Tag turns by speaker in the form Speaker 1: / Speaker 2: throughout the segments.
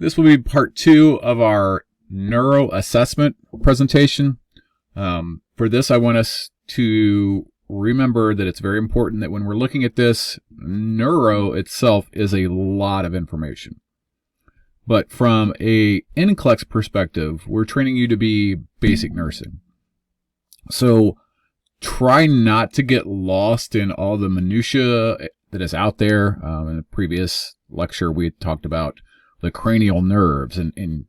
Speaker 1: This will be part 2 of our neuro assessment presentation. For this, I want us to remember that it's very important that when we're looking at this, neuro itself is a lot of information. But from a NCLEX perspective, we're training you to be basic nursing. So try not to get lost in all the minutia that is out there. In the previous lecture, we had talked about the cranial nerves. And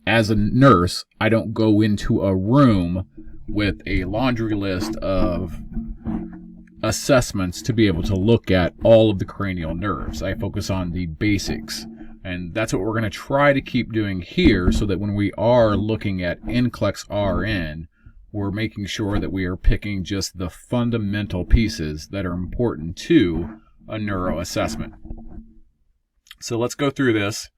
Speaker 1: as a nurse, I don't go into a room with a laundry list of assessments to be able to look at all of the cranial nerves. I focus on the basics. And that's what we're going to try to keep doing here, so that when we are looking at NCLEX RN, we're making sure that we are picking just the fundamental pieces that are important to a neuro assessment. So let's go through this.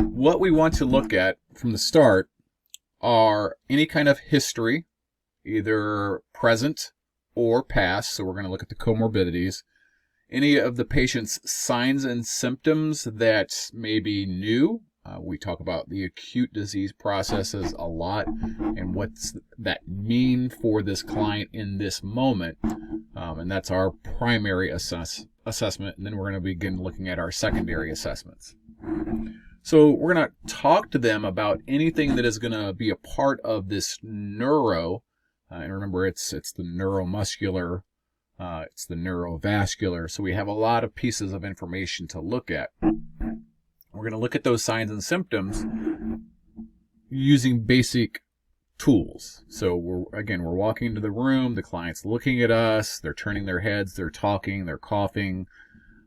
Speaker 1: What we want to look at from the start are any kind of history, either present or past. So we're going to look at the comorbidities. Any of the patient's signs and symptoms that may be new. We talk about the acute disease processes a lot and what's that mean for this client in this moment. And that's our primary assessment. And then we're going to begin looking at our secondary assessments. So we're going to talk to them about anything that is going to be a part of this neuro. And remember, it's the neuromuscular. It's the neurovascular. So we have a lot of pieces of information to look at. We're going to look at those signs and symptoms using basic tools. So we're walking into the room, the client's looking at us, they're turning their heads, they're talking, they're coughing,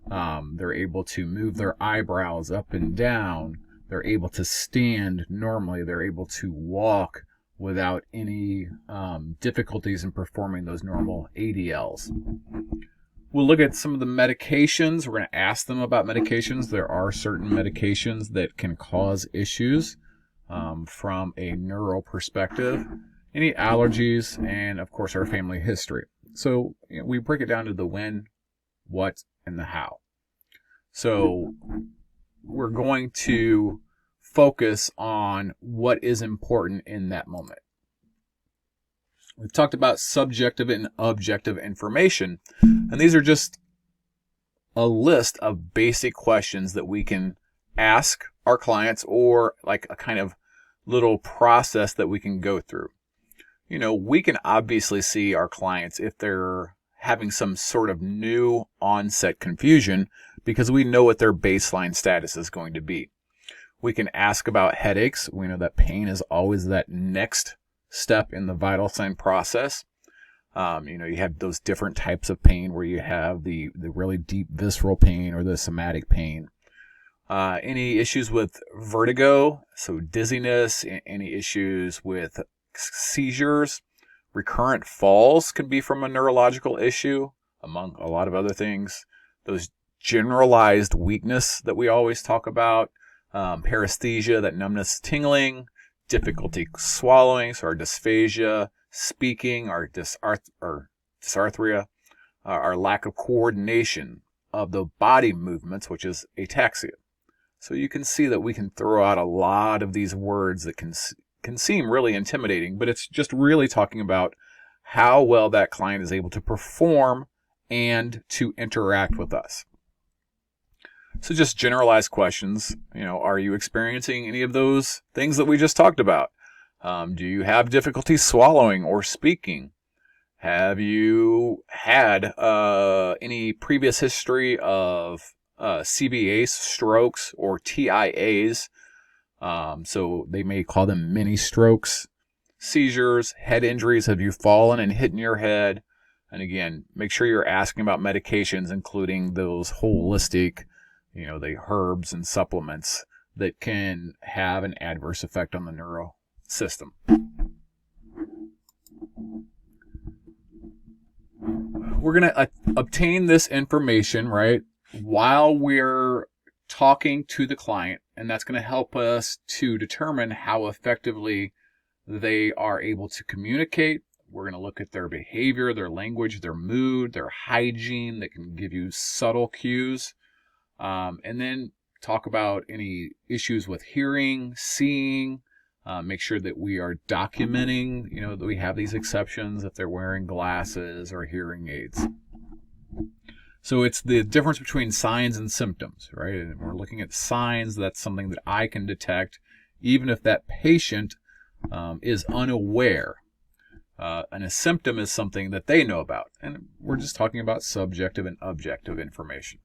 Speaker 1: they're able to move their eyebrows up and down, they're able to stand normally, they're able to walk without any difficulties in performing those normal ADLs. We'll look at some of the medications. We're going to ask them about medications. There are certain medications that can cause issues from a neuro perspective. Any allergies, and of course our family history. So we break it down to the when, what, and the how. So we're going to focus on what is important in that moment. We've talked about subjective and objective information, and these are just a list of basic questions that we can ask our clients, or like a kind of little process that we can go through. We can obviously see our clients if they're having some sort of new onset confusion, because we know what their baseline status is going to be. We can ask about headaches. We know that pain is always that next step in the vital sign process. You have those different types of pain where you have the really deep visceral pain or the somatic pain. Any issues with vertigo, so dizziness, any issues with seizures, recurrent falls can be from a neurological issue, among a lot of other things. Those generalized weakness that we always talk about, paresthesia, that numbness, tingling, difficulty swallowing, so our dysphagia, speaking, our dysarthria, our lack of coordination of the body movements, which is ataxia. So you can see that we can throw out a lot of these words that can seem really intimidating, but it's just really talking about how well that client is able to perform and to interact with us. So just generalized questions, are you experiencing any of those things that we just talked about? Do you have difficulty swallowing or speaking? Have you had any previous history of CBAs, strokes, or TIAs? So they may call them mini strokes. Seizures, head injuries. Have you fallen and hit your head? And again, make sure you're asking about medications, including those holistic, the herbs and supplements that can have an adverse effect on the neuro system. We're going to obtain this information, right, while we're talking to the client, and that's going to help us to determine how effectively they are able to communicate, We're going to look at their behavior, their language, their mood, their hygiene that can give you subtle cues. And then talk about any issues with hearing, seeing, make sure that we are documenting, that we have these exceptions if they're wearing glasses or hearing aids. So it's the difference between signs and symptoms, right? And we're looking at signs. That's something that I can detect, even if that patient is unaware. And a symptom is something that they know about. And we're just talking about subjective and objective information.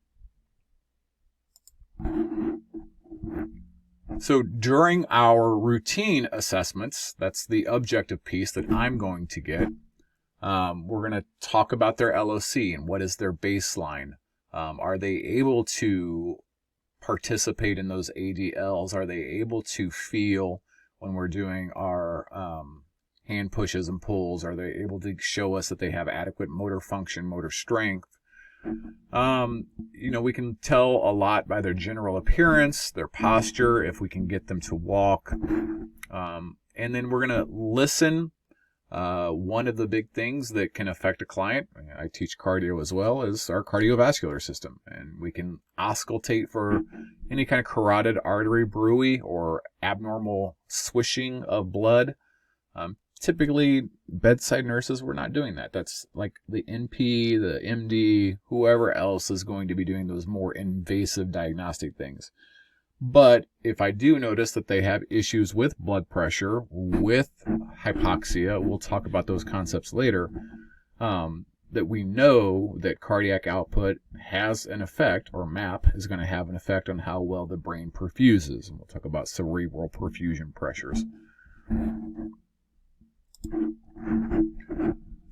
Speaker 1: So during our routine assessments, that's the objective piece that I'm going to get. We're going to talk about their LOC and what is their baseline. Are they able to participate in those ADLs? Are they able to feel when we're doing our hand pushes and pulls? Are they able to show us that they have adequate motor function, motor strength? We can tell a lot by their general appearance, their posture, if we can get them to walk. And then we're going to listen. One of the big things that can affect a client, I teach cardio as well, is our cardiovascular system. And we can auscultate for any kind of carotid artery bruit or abnormal swishing of blood. Typically, bedside nurses, we're not doing that. That's like the NP, the MD, whoever else is going to be doing those more invasive diagnostic things. But if I do notice that they have issues with blood pressure, with hypoxia, we'll talk about those concepts later, that we know that cardiac output has an effect, or MAP is going to have an effect on how well the brain perfuses. And we'll talk about cerebral perfusion pressures.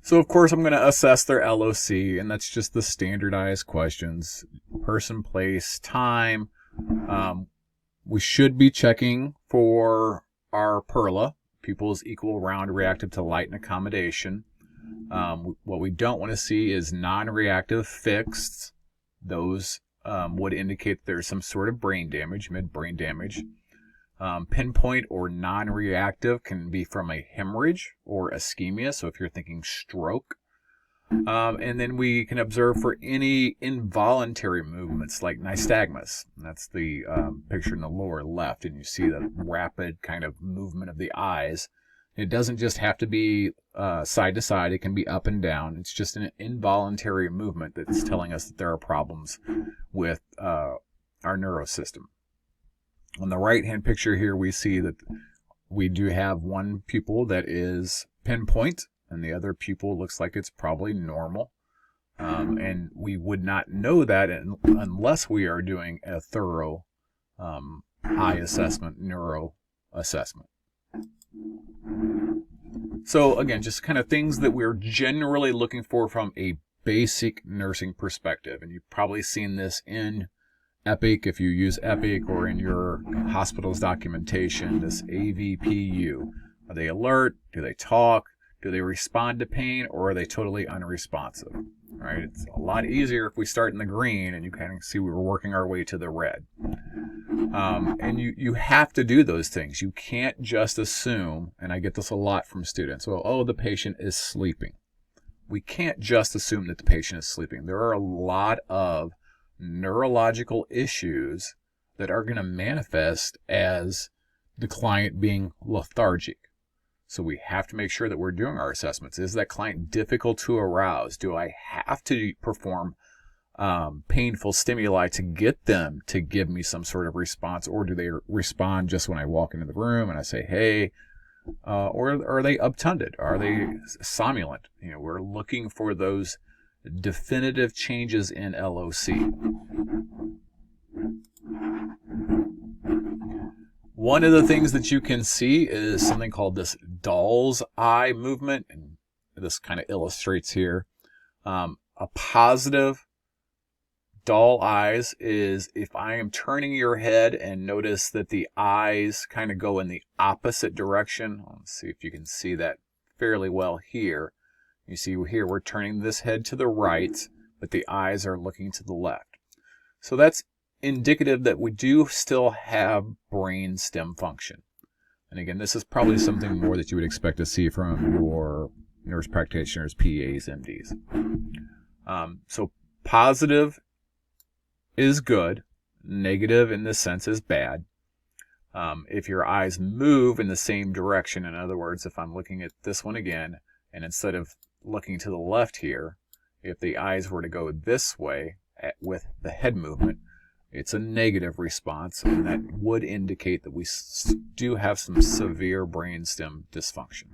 Speaker 1: So, of course, I'm going to assess their LOC, and that's just the standardized questions: person, place, time. We should be checking for our PERLA, pupils equal, round, reactive to light and accommodation. What we don't want to see is non-reactive fixed. Those would indicate there's some sort of brain damage, mid-brain damage. Pinpoint or non-reactive can be from a hemorrhage or ischemia, so if you're thinking stroke. And then we can observe for any involuntary movements like nystagmus. That's the picture in the lower left, and you see the rapid kind of movement of the eyes. It doesn't just have to be side to side. It can be up and down. It's just an involuntary movement that's telling us that there are problems with our neuro system. On the right-hand picture here, we see that we do have one pupil that is pinpoint, and the other pupil looks like it's probably normal. And we would not know that unless we are doing a thorough eye assessment, neuro assessment. So again, just kind of things that we're generally looking for from a basic nursing perspective. And you've probably seen this in Epic, if you use Epic, or in your hospital's documentation, this AVPU. Are they alert? Do they talk? Do they respond to pain, or are they totally unresponsive? Right? It's a lot easier if we start in the green and you kind of see we're working our way to the red. And you have to do those things. You can't just assume, and I get this a lot from students, well, the patient is sleeping. We can't just assume that the patient is sleeping. There are a lot of neurological issues that are going to manifest as the client being lethargic. So we have to make sure that we're doing our assessments. Is that client difficult to arouse? Do I have to perform painful stimuli to get them to give me some sort of response, or do they respond just when I walk into the room and I say, hey, or are they obtunded? Are they somnolent? We're looking for those definitive changes in LOC. One of the things that you can see is something called this doll's eye movement, and this kind of illustrates here. A positive doll eyes is if I am turning your head and notice that the eyes kind of go in the opposite direction. Let's see if you can see that fairly well here. You see here we're turning this head to the right, but the eyes are looking to the left. So that's indicative that we do still have brain stem function. And again, this is probably something more that you would expect to see from your nurse practitioners, PAs, MDs. So positive is good. Negative in this sense is bad. If your eyes move in the same direction, in other words, if I'm looking at this one again, and instead of looking to the left here, if the eyes were to go this way with the head movement, it's a negative response, and that would indicate that we do have some severe brainstem dysfunction.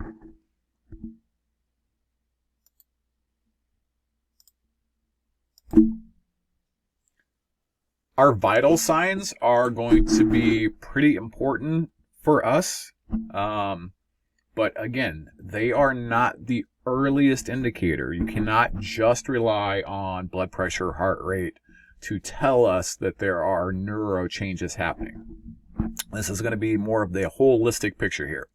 Speaker 1: Our vital signs are going to be pretty important for us, but again, they are not the earliest indicator. You cannot just rely on blood pressure, heart rate to tell us that there are neuro changes happening. This is going to be more of the holistic picture here.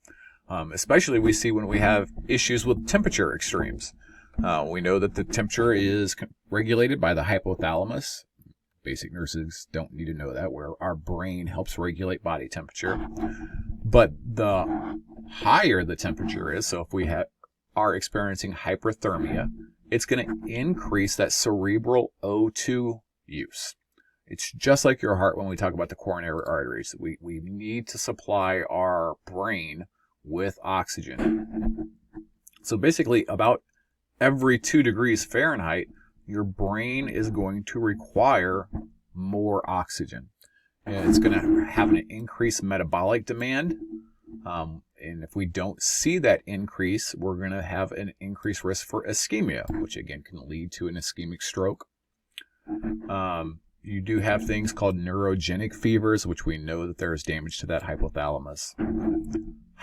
Speaker 1: Especially we see when we have issues with temperature extremes. We know that the temperature is regulated by the hypothalamus. Basic nurses don't need to know that, where our brain helps regulate body temperature. But the higher the temperature is, so if we are experiencing hyperthermia, it's going to increase that cerebral O2 use. It's just like your heart when we talk about the coronary arteries. We need to supply our brain with oxygen. So basically, about every 2 degrees Fahrenheit, your brain is going to require more oxygen. And it's going to have an increased metabolic demand. And if we don't see that increase, we're going to have an increased risk for ischemia, which again can lead to an ischemic stroke. You do have things called neurogenic fevers, which we know that there is damage to that hypothalamus.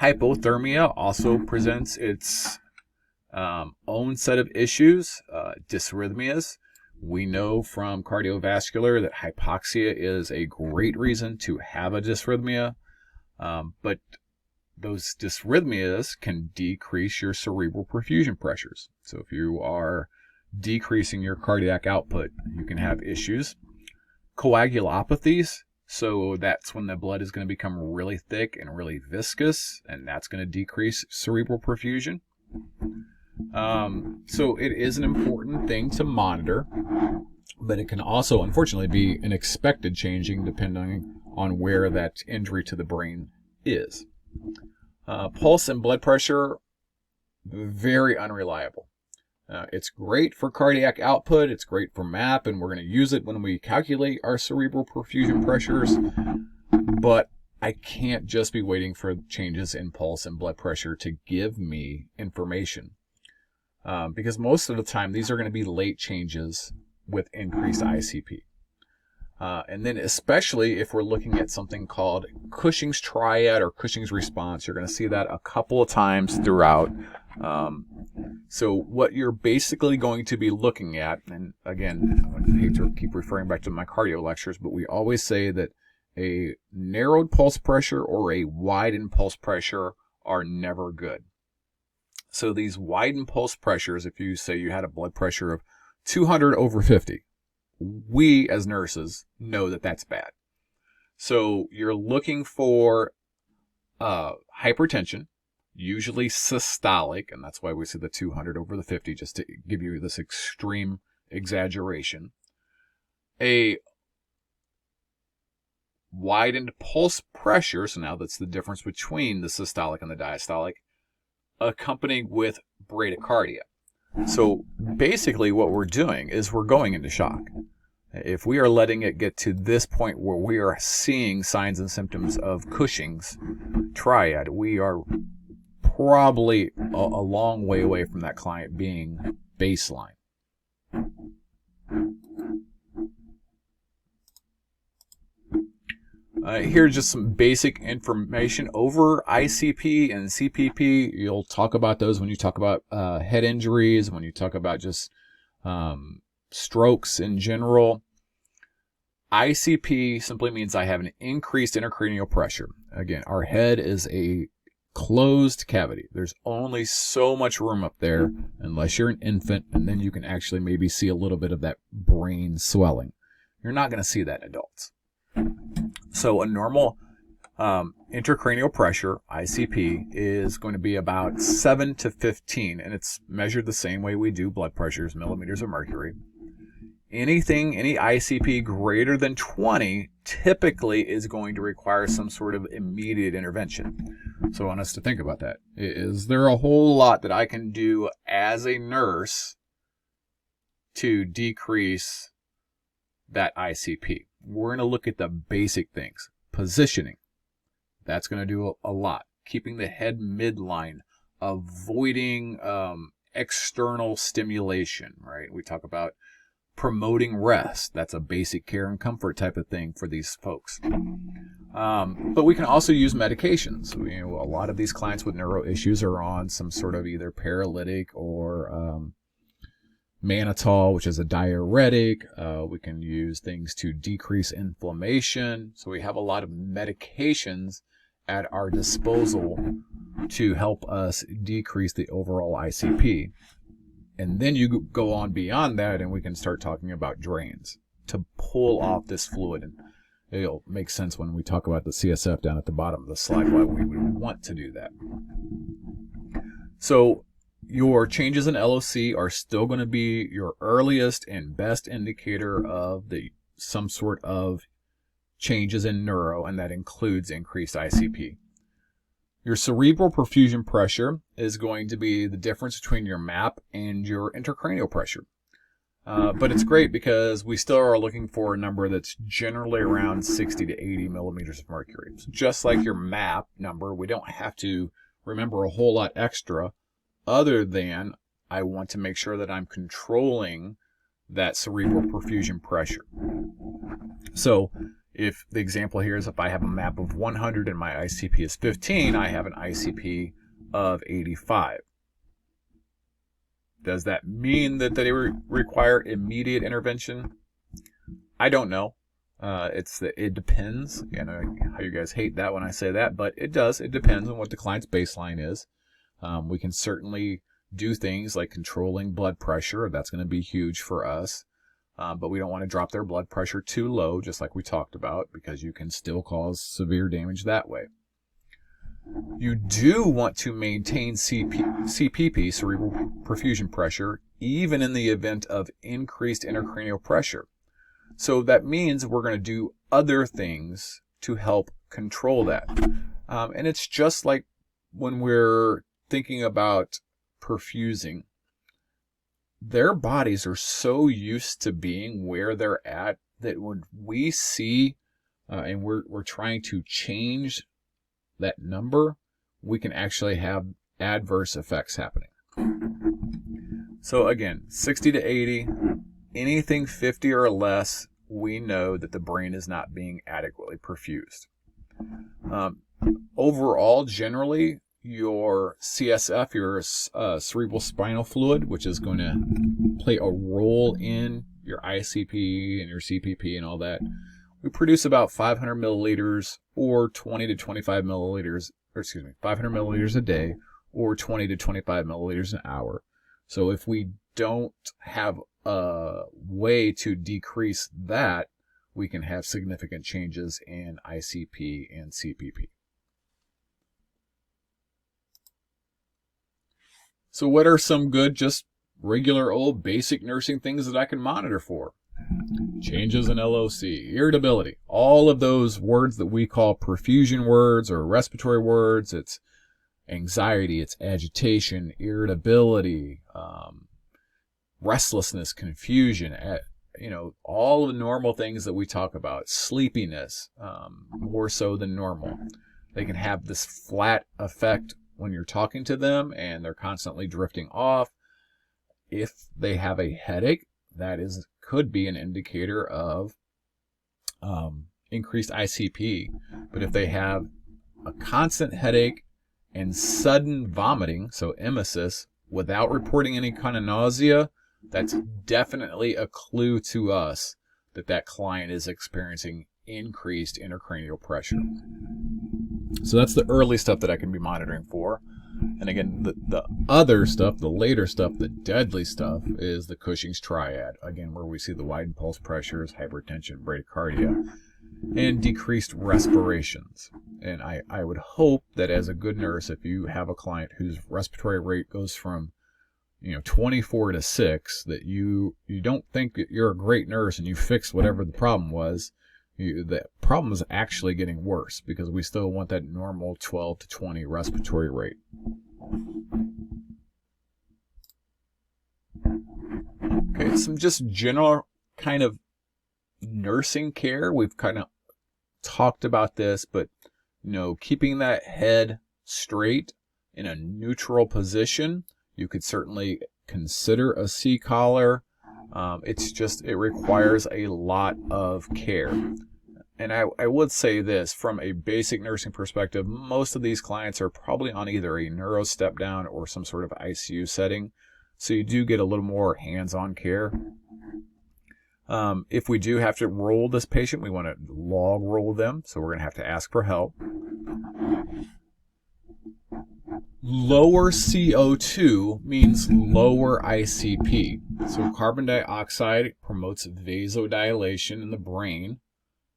Speaker 1: Hypothermia also presents its own set of issues, dysrhythmias. We know from cardiovascular that hypoxia is a great reason to have a dysrhythmia, but those dysrhythmias can decrease your cerebral perfusion pressures. So if you are decreasing your cardiac output, you can have issues. Coagulopathies, so that's when the blood is going to become really thick and really viscous, and that's going to decrease cerebral perfusion. So it is an important thing to monitor, but it can also, unfortunately, be an expected changing depending on where that injury to the brain is. Pulse and blood pressure, very unreliable. It's great for cardiac output, it's great for MAP, and we're going to use it when we calculate our cerebral perfusion pressures, but I can't just be waiting for changes in pulse and blood pressure to give me information. Because most of the time, these are going to be late changes with increased ICP. And then especially if we're looking at something called Cushing's triad or Cushing's response, you're going to see that a couple of times throughout. So what you're basically going to be looking at, and again, I hate to keep referring back to my cardio lectures, but we always say that a narrowed pulse pressure or a widened pulse pressure are never good. So these widened pulse pressures, if you say you had a blood pressure of 200/50, we as nurses know that that's bad. So you're looking for hypertension, usually systolic, and that's why we see the 200/50, just to give you this extreme exaggeration. A widened pulse pressure, so now that's the difference between the systolic and the diastolic, accompanied with bradycardia. So basically what we're doing is we're going into shock. If we are letting it get to this point where we are seeing signs and symptoms of Cushing's triad, we are probably a long way away from that client being baseline. Here's just some basic information over ICP and CPP. You'll talk about those when you talk about head injuries, when you talk about just strokes in general. ICP simply means I have an increased intracranial pressure. Again, our head is a closed cavity. There's only so much room up there unless you're an infant, and then you can actually maybe see a little bit of that brain swelling. You're not going to see that in adults. So a normal Intracranial pressure, ICP, is going to be about 7 to 15, and it's measured the same way we do blood pressures, millimeters of mercury. Any ICP greater than 20 typically is going to require some sort of immediate intervention. So I want us to think about that. Is there a whole lot that I can do as a nurse to decrease that ICP? We're going to look at the basic things. Positioning. That's going to do a lot. Keeping the head midline. Avoiding external stimulation, right? We talk about promoting rest. That's a basic care and comfort type of thing for these folks. But we can also use medications. A lot of these clients with neuro issues are on some sort of either paralytic or mannitol, which is a diuretic. We can use things to decrease inflammation. So we have a lot of medications at our disposal to help us decrease the overall ICP. And then you go on beyond that, and we can start talking about drains to pull off this fluid. And it'll make sense when we talk about the CSF down at the bottom of the slide, why we would want to do that. So your changes in LOC are still going to be your earliest and best indicator of some sort of changes in neuro, and that includes increased ICP. Your cerebral perfusion pressure is going to be the difference between your MAP and your intracranial pressure. But it's great because we still are looking for a number that's generally around 60 to 80 millimeters of mercury. So just like your MAP number, we don't have to remember a whole lot extra other than I want to make sure that I'm controlling that cerebral perfusion pressure. So if the example here is if I have a MAP of 100 and my ICP is 15, I have an ICP of 85. Does that mean that they require immediate intervention? I don't know. It depends. I know how you guys hate that when I say that, but it does. It depends on what the client's baseline is. We can certainly do things like controlling blood pressure. That's going to be huge for us. But we don't want to drop their blood pressure too low, just like we talked about, because you can still cause severe damage that way. You do want to maintain CPP, cerebral perfusion pressure, even in the event of increased intracranial pressure. So that means we're going to do other things to help control that. And it's just like when we're thinking about perfusing. Their bodies are so used to being where they're at that when we see and we're trying to change that number, we can actually have adverse effects happening. So again, 60 to 80, anything 50 or less, we know that the brain is not being adequately perfused. Overall, generally, your CSF, your cerebral spinal fluid, which is going to play a role in your ICP and your CPP and all that, we produce about 500 milliliters or 20 to 25 milliliters, 500 milliliters a day or 20 to 25 milliliters an hour. So if we don't have a way to decrease that, we can have significant changes in ICP and CPP. So what are some good, just regular old basic nursing things that I can monitor for? Changes in LOC, irritability, all of those words that we call perfusion words or respiratory words. It's anxiety, it's agitation, irritability, restlessness, confusion, all the normal things that we talk about, sleepiness, more so than normal. They can have this flat effect when you're talking to them and they're constantly drifting off. If they have a headache, that could be an indicator of increased ICP. But if they have a constant headache and sudden vomiting, so emesis, without reporting any kind of nausea, that's definitely a clue to us that that client is experiencing increased intracranial pressure. So that's the early stuff that I can be monitoring for. And again, the other stuff, the later stuff, the deadly stuff, is the Cushing's triad. Again, where we see the widened pulse pressures, hypertension, bradycardia, and decreased respirations. And I would hope that as a good nurse, if you have a client whose respiratory rate goes from 24 to 6, that you don't think that you're a great nurse and you fixed whatever the problem was. The problem is actually getting worse, because we still want that normal 12 to 20 respiratory rate. Okay, some just general kind of nursing care. We've kind of talked about this, but keeping that head straight in a neutral position. You could certainly consider a C-collar. It requires a lot of care. And I would say this, from a basic nursing perspective, most of these clients are probably on either a neuro step down or some sort of ICU setting. So you do get a little more hands-on care. If we do have to roll this patient, we want to log roll them. So we're going to have to ask for help. Lower CO2 means lower ICP. So carbon dioxide promotes vasodilation in the brain,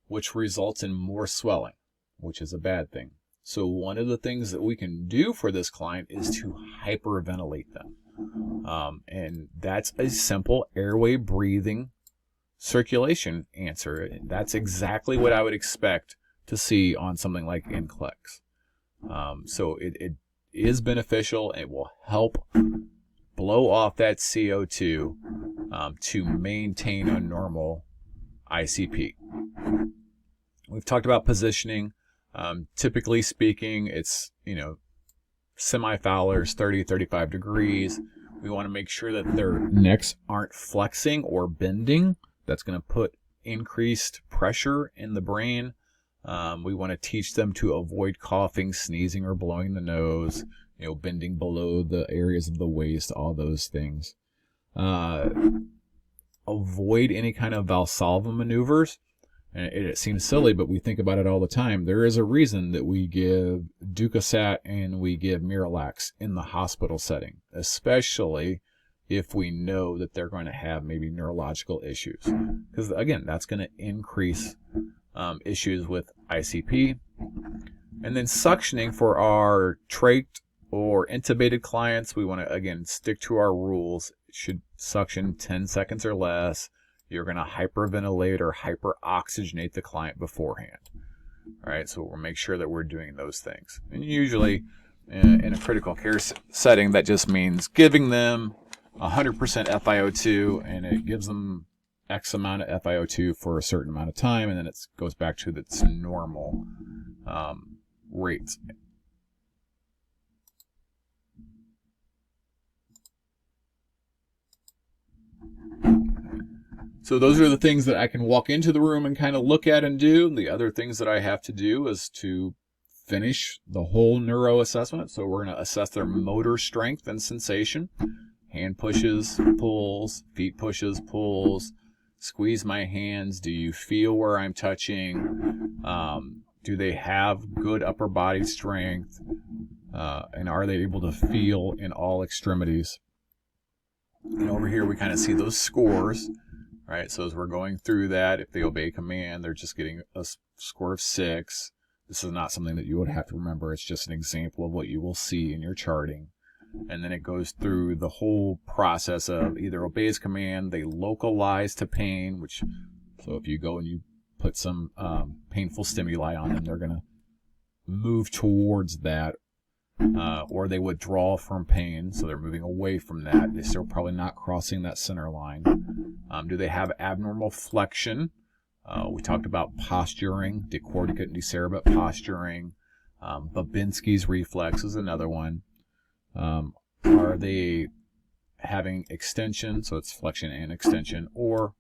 Speaker 1: which results in more swelling, which is a bad thing. So one of the things that we can do for this client is to hyperventilate them. And that's a simple airway breathing circulation answer. That's exactly what I would expect to see on something like NCLEX. So it is beneficial. It will help blow off that CO2 to maintain a normal ICP. We've talked about positioning. Typically speaking, it's semi-Fowler's 30-35 degrees. We want to make sure that their necks aren't flexing or bending. That's going to put increased pressure in the brain. We want to teach them to avoid coughing, sneezing, or blowing the nose, bending below the areas of the waist, all those things. Avoid any kind of Valsalva maneuvers. And it seems silly, but we think about it all the time. There is a reason that we give Ducasat and we give Miralax in the hospital setting, especially if we know that they're going to have maybe neurological issues. Because, again, that's going to increase issues with ICP. And then suctioning for our trached or intubated clients, we want to, again, stick to our rules. It should suction 10 seconds or less. You're going to hyperventilate or hyperoxygenate the client beforehand. All right, so we'll make sure that we're doing those things. And usually in a critical care setting, that just means giving them 100% FiO2, and it gives them X amount of FiO2 for a certain amount of time, and then it goes back to its normal rates. So those are the things that I can walk into the room and kind of look at and do. The other things that I have to do is to finish the whole neuro assessment. So we're going to assess their motor strength and sensation. Hand pushes, pulls, feet pushes, pulls. Squeeze my hands. Do you feel where I'm touching? Do they have good upper body strength? And are they able to feel in all extremities? And over here we kind of see those scores. Right, so as we're going through that, if they obey command, they're just getting a score of 6. This is not something that you would have to remember. It's just an example of what you will see in your charting. And then it goes through the whole process of either obeys command, they localize to pain, so if you go and you put some painful stimuli on them, they're going to move towards that. Or they withdraw from pain, so they're moving away from that. They're still probably not crossing that center line. Do they have abnormal flexion? We talked about posturing, decorticate and decerebrate posturing. Babinski's reflex is another one. Are they having extension, so it's flexion and extension, or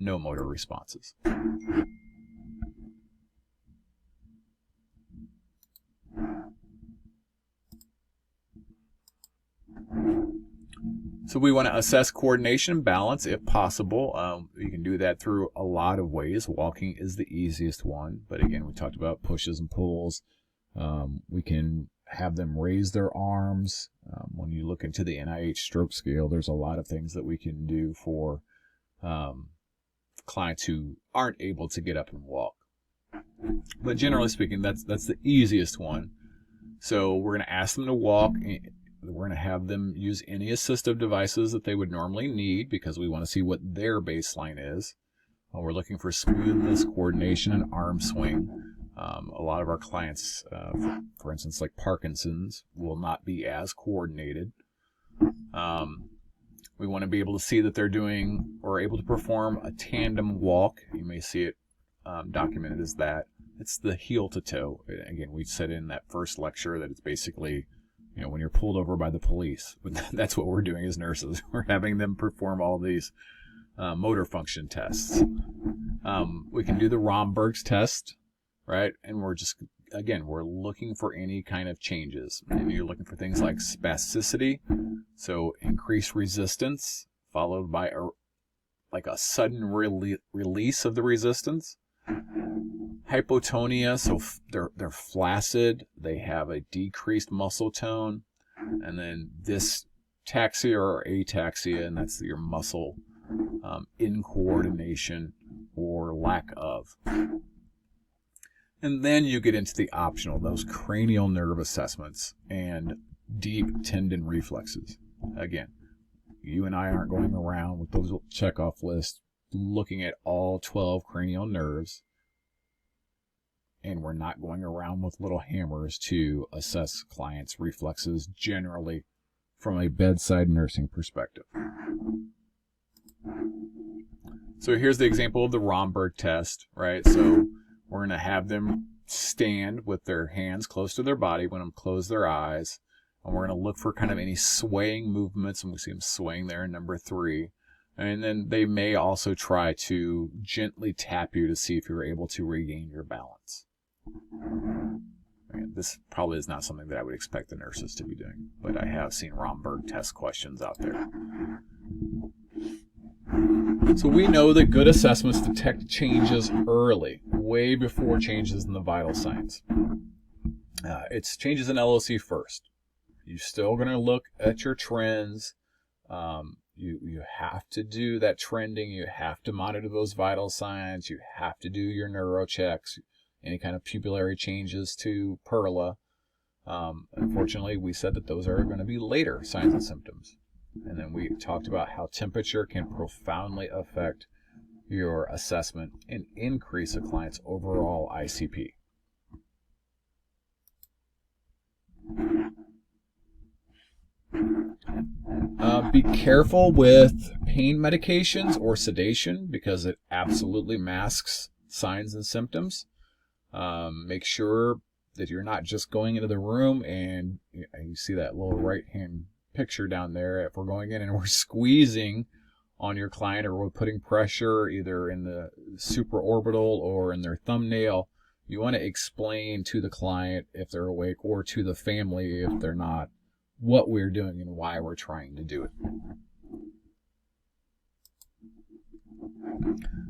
Speaker 1: no motor responses? So we want to assess coordination and balance if possible. You can do that through a lot of ways. Walking is the easiest one, but again, we talked about pushes and pulls. We can have them raise their arms. When you look into the NIH stroke scale, there's a lot of things that we can do for clients who aren't able to get up and walk. But generally speaking, that's the easiest one. So we're going to ask them to walk. We're going to have them use any assistive devices that they would normally need because we want to see what their baseline is. We're looking for smoothness, coordination, and arm swing. A lot of our clients, for instance, like Parkinson's, will not be as coordinated. We want to be able to see that they're doing or able to perform a tandem walk. You may see it documented as that. It's the heel to toe. Again, we said in that first lecture that it's basically, when you're pulled over by the police. That's what we're doing as nurses. We're having them perform all these motor function tests. We can do the Romberg's test, right? And we're looking for any kind of changes. Maybe you're looking for things like spasticity, so increased resistance followed by a sudden release of the resistance. Hypotonia, so they're flaccid, they have a decreased muscle tone, and then dystaxia or ataxia, and that's your muscle incoordination or lack of. And then you get into the optional, those cranial nerve assessments and deep tendon reflexes. Again, you and I aren't going around with those checkoff lists looking at all 12 cranial nerves, and we're not going around with little hammers to assess clients' reflexes generally from a bedside nursing perspective. So here's the example of the Romberg test, right? So we're going to have them stand with their hands close to their body when them close their eyes, and we're going to look for kind of any swaying movements, and we see them swaying there in number 3. And then they may also try to gently tap you to see if you're able to regain your balance. This probably is not something that I would expect the nurses to be doing, but I have seen Romberg test questions out there. So we know that good assessments detect changes early, way before changes in the vital signs. It's changes in LOC first. You're still going to look at your trends. You have to do that trending. You have to monitor those vital signs. You have to do your neuro checks, any kind of pupillary changes to Perla. Unfortunately, we said that those are going to be later signs and symptoms. And then we talked about how temperature can profoundly affect your assessment and increase a client's overall ICP. Be careful with pain medications or sedation because it absolutely masks signs and symptoms. Make sure that you're not just going into the room and you see that little right-hand picture down there. If we're going in and we're squeezing on your client or we're putting pressure either in the supraorbital or in their thumbnail, you want to explain to the client if they're awake or to the family if they're not what we're doing and why we're trying to do it.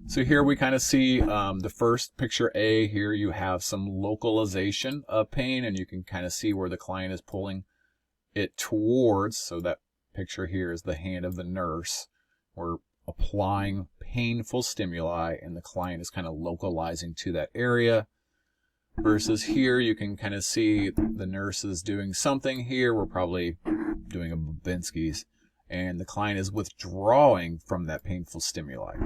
Speaker 1: So here we kind of see the first picture A. Here you have some localization of pain, and you can kind of see where the client is pulling it towards. So that picture here is the hand of the nurse. We're applying painful stimuli, and the client is kind of localizing to that area. Versus here, you can kind of see the nurse is doing something here. We're probably doing a Babinski's, and the client is withdrawing from that painful stimuli.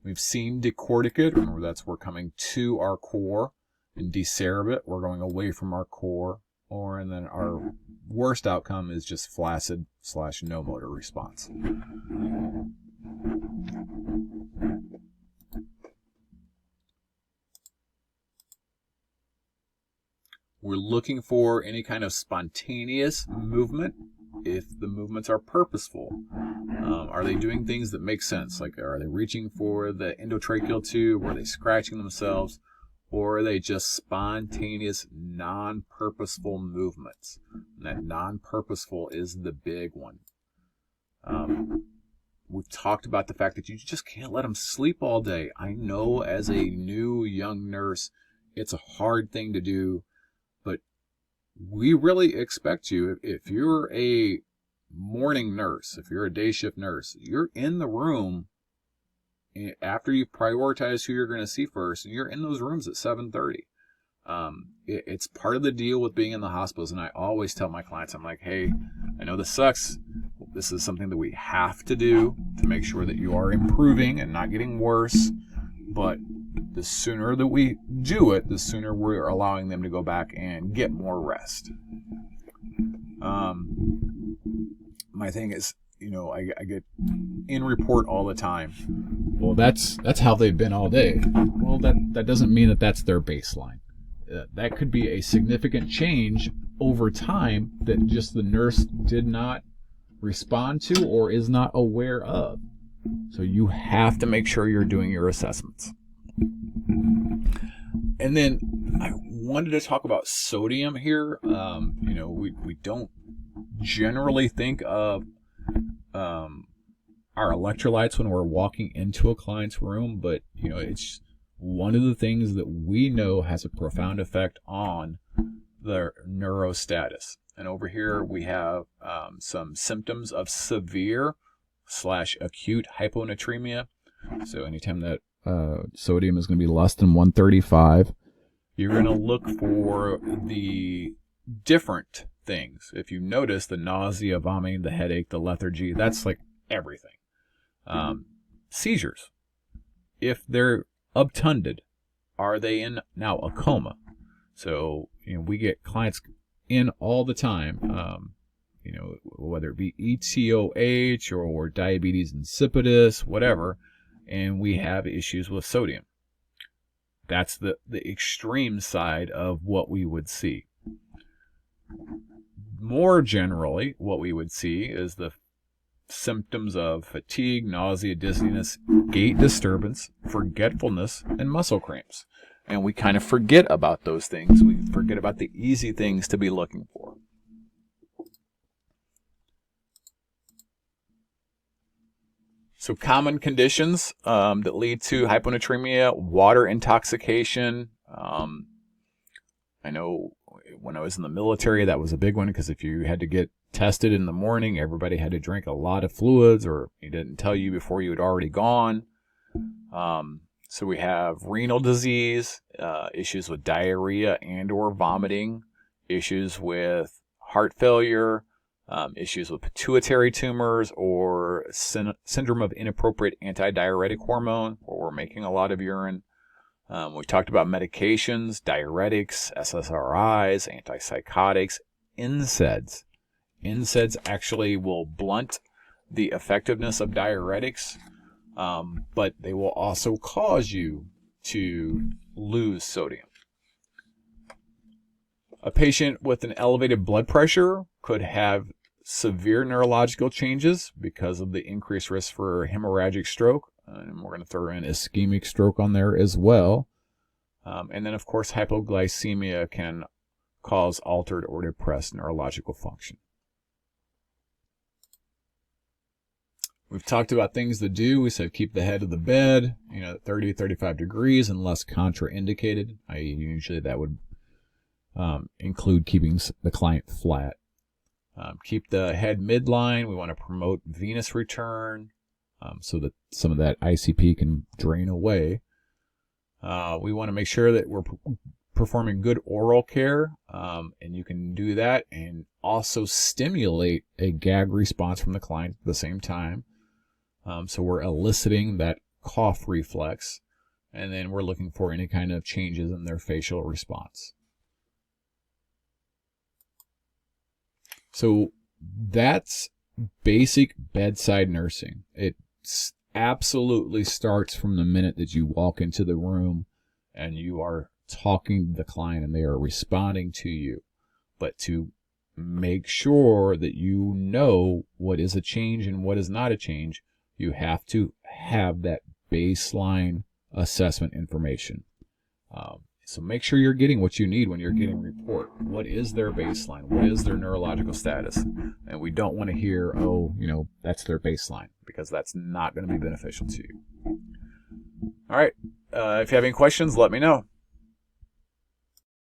Speaker 1: We've seen decorticate. Remember, we're coming to our core. In decerebate, we're going away from our core. And then our worst outcome is just flaccid / no motor response. We're looking for any kind of spontaneous movement if the movements are purposeful. Are they doing things that make sense? Like, are they reaching for the endotracheal tube? Are they scratching themselves? Or are they just spontaneous, non-purposeful movements? And that non-purposeful is the big one. We've talked about the fact that you just can't let them sleep all day. I know as a new young nurse, it's a hard thing to do, but we really expect you, if you're a morning nurse, if you're a day shift nurse, you're in the room after you prioritize who you're going to see first, and you're in those rooms at 7:30. It's part of the deal with being in the hospitals, and I always tell my clients, I'm like, hey, I know this sucks. This is something that we have to do to make sure that you are improving and not getting worse. But the sooner that we do it, the sooner we're allowing them to go back and get more rest. My thing is, I get in report all the time. Well, that's how they've been all day. Well, that doesn't mean that that's their baseline. That could be a significant change over time that just the nurse did not respond to or is not aware of. So you have to make sure you're doing your assessments. And then I wanted to talk about sodium here. We don't generally think of our electrolytes when we're walking into a client's room, but it's one of the things that we know has a profound effect on their neuro status. And over here we have some symptoms of severe / acute hyponatremia. So anytime that sodium is going to be less than 135, you're going to look for the different things. If you notice the nausea, vomiting, the headache, the lethargy, that's like everything. Seizures. If they're obtunded, are they in now a coma? So we get clients in all the time, whether it be ETOH or diabetes insipidus, whatever, and we have issues with sodium. That's the extreme side of what we would see. More generally, what we would see is the symptoms of fatigue, nausea, dizziness, gait disturbance, forgetfulness, and muscle cramps. And we kind of forget about those things. We forget about the easy things to be looking for. So common conditions that lead to hyponatremia: water intoxication. I know when I was in the military, that was a big one, because if you had to get tested in the morning, everybody had to drink a lot of fluids, or he didn't tell you before you had already gone. So we have renal disease, issues with diarrhea and or vomiting, issues with heart failure, issues with pituitary tumors, or syndrome of inappropriate antidiuretic hormone, where we're making a lot of urine. We talked about medications, diuretics, SSRIs, antipsychotics, NSAIDs. NSAIDs actually will blunt the effectiveness of diuretics, but they will also cause you to lose sodium. A patient with an elevated blood pressure could have severe neurological changes because of the increased risk for hemorrhagic stroke. And we're going to throw in ischemic stroke on there as well. And then, of course, hypoglycemia can cause altered or depressed neurological function. We've talked about things to do. We said keep the head of the bed, 30, 35 degrees unless contraindicated. Usually that would include keeping the client flat. Keep the head midline. We want to promote venous return so that some of that ICP can drain away. We want to make sure that we're performing good oral care, and you can do that and also stimulate a gag response from the client at the same time. So we're eliciting that cough reflex, and then we're looking for any kind of changes in their facial response. So that's basic bedside nursing. It absolutely starts from the minute that you walk into the room and you are talking to the client and they are responding to you. But to make sure that you know what is a change and what is not a change, you have to have that baseline assessment information. So make sure you're getting what you need when you're getting a report. What is their baseline? What is their neurological status? And we don't want to hear, that's their baseline, because that's not going to be beneficial to you. All right. If you have any questions, let me know.